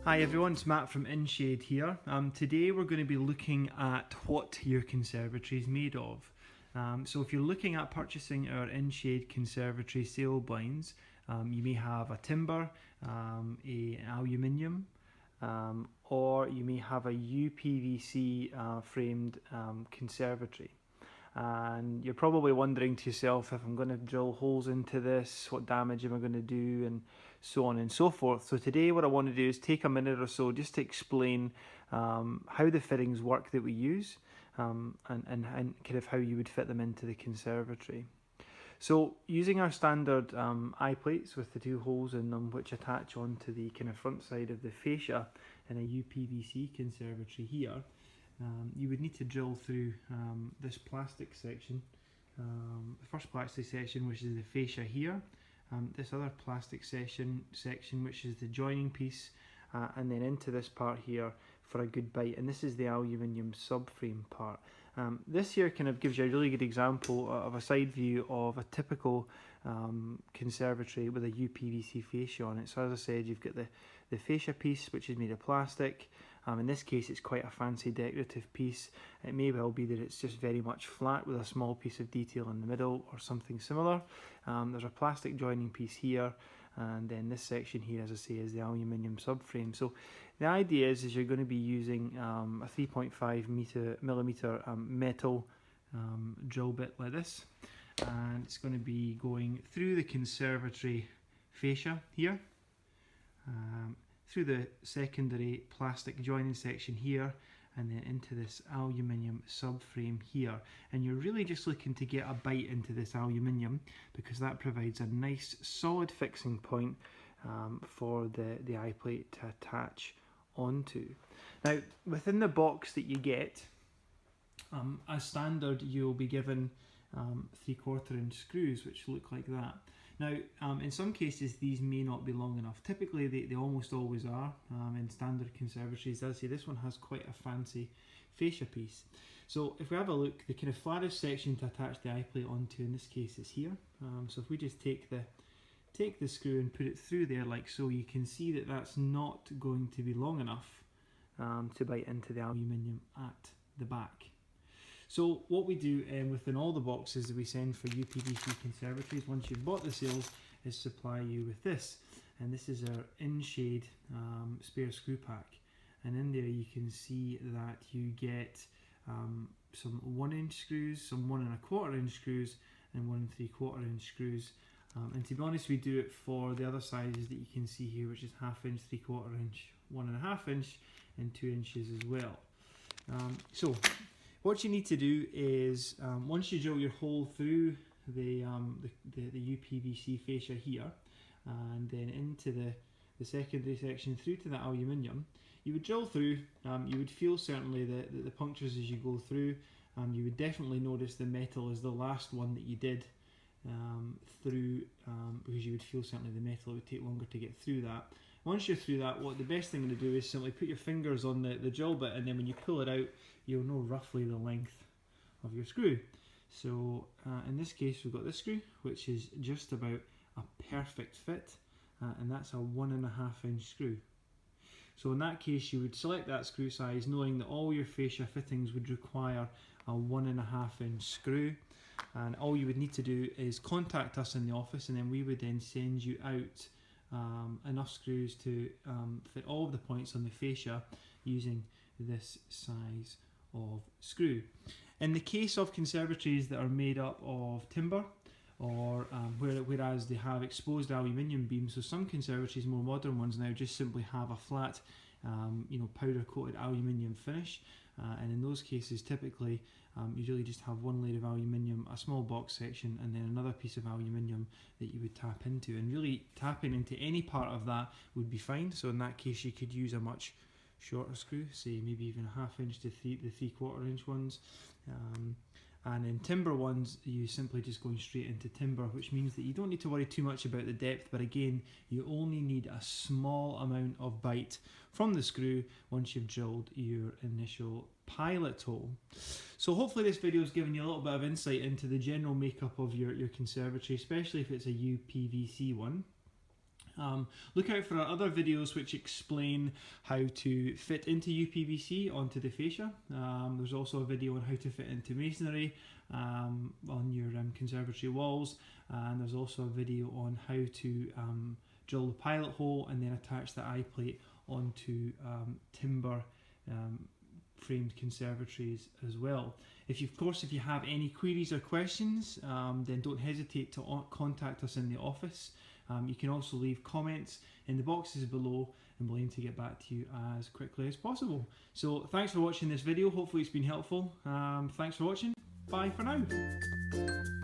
Hi everyone, it's Matt from InShade here. Today we're going to be looking at what your conservatory is made of. So if you're looking at purchasing our InShade conservatory sail blinds, you may have a timber, an aluminium, or you may have a UPVC framed conservatory. And you're probably wondering to yourself, if I'm going to drill holes into this, what damage am I going to do, and so on and so forth. So today what I want to do is take a minute or so just to explain how the fittings work that we use, and kind of how you would fit them into the conservatory. So using our standard eye plates with the two holes in them, which attach onto the kind of front side of the fascia in a UPVC conservatory here, you would need to drill through this plastic section, the first plastic section, which is the fascia here, this other plastic section which is the joining piece, and then into this part here for a good bite, and this is the aluminium subframe part. This here kind of gives you a really good example of a side view of a typical conservatory with a UPVC fascia on it. So as I said, you've got the fascia piece, which is made of plastic. In this case it's quite a fancy decorative piece. It may well be that it's just very much flat with a small piece of detail in the middle or something similar. There's a plastic joining piece here, and then this section here, as I say, is the aluminium subframe. So the idea is you're going to be using a 3.5 millimeter metal drill bit like this, and it's going to be going through the conservatory fascia here, through the secondary plastic joining section here, and then into this aluminium subframe here. And you're really just looking to get a bite into this aluminium because that provides a nice solid fixing point for the eye plate to attach onto. Now within the box that you get, as standard, you'll be given 3/4 inch screws which look like that. Now in some cases these may not be long enough. Typically they almost always are in standard conservatories. As I say, this one has quite a fancy fascia piece. So if we have a look, the kind of flattest section to attach the eye plate onto in this case is here. So if we just take the screw and put it through there like so, you can see that that's not going to be long enough to bite into the aluminium at the back. So what we do within all the boxes that we send for UPVC conservatories, once you've bought the sails, is supply you with this. And this is our InShade spare screw pack. And in there you can see that you get some 1 inch screws, some 1 1/4 inch screws, and 1 3/4 inch screws. And to be honest, we do it for the other sizes that you can see here, which is 1/2 inch, 3/4 inch, 1 1/2 inch, and 2 inches as well. So what you need to do is, once you drill your hole through the UPVC fascia here, and then into the secondary section through to the aluminium, you would drill through. You would feel certainly the punctures as you go through. You would definitely notice the metal is the last one that you did through, because you would feel certainly the metal would take longer to get through that. Once you're through that, what the best thing to do is simply put your fingers on the drill bit, and then when you pull it out, you'll know roughly the length of your screw. So in this case we've got this screw, which is just about a perfect fit, and that's a 1 1/2 inch screw. So in that case you would select that screw size, knowing that all your fascia fittings would require a 1 1/2 inch screw. And all you would need to do is contact us in the office, and then we would then send you out enough screws to fit all of the points on the fascia using this size of screw. In the case of conservatories that are made up of timber, or whereas they have exposed aluminium beams, so some conservatories, more modern ones now, just simply have a flat powder coated aluminium finish, and in those cases typically you really just have one layer of aluminium, a small box section, and then another piece of aluminium that you would tap into, and really tapping into any part of that would be fine. So in that case you could use a much shorter screw, say maybe even 1/2 inch to the 3/4 inch ones, and in timber ones you simply just going straight into timber, which means that you don't need to worry too much about the depth, but again you only need a small amount of bite from the screw once you've drilled your initial pilot hole. So hopefully this video has given you a little bit of insight into the general makeup of your conservatory, especially if it's a UPVC one. Look out for our other videos which explain how to fit into UPVC onto the fascia. There's also a video on how to fit into masonry on your conservatory walls, and there's also a video on how to drill the pilot hole and then attach the eye plate onto timber framed conservatories as well. If you have any queries or questions, then don't hesitate to contact us in the office. You can also leave comments in the boxes below, and we'll aim to get back to you as quickly as possible. So thanks for watching this video. Hopefully it's been helpful. Thanks for watching. Bye for now.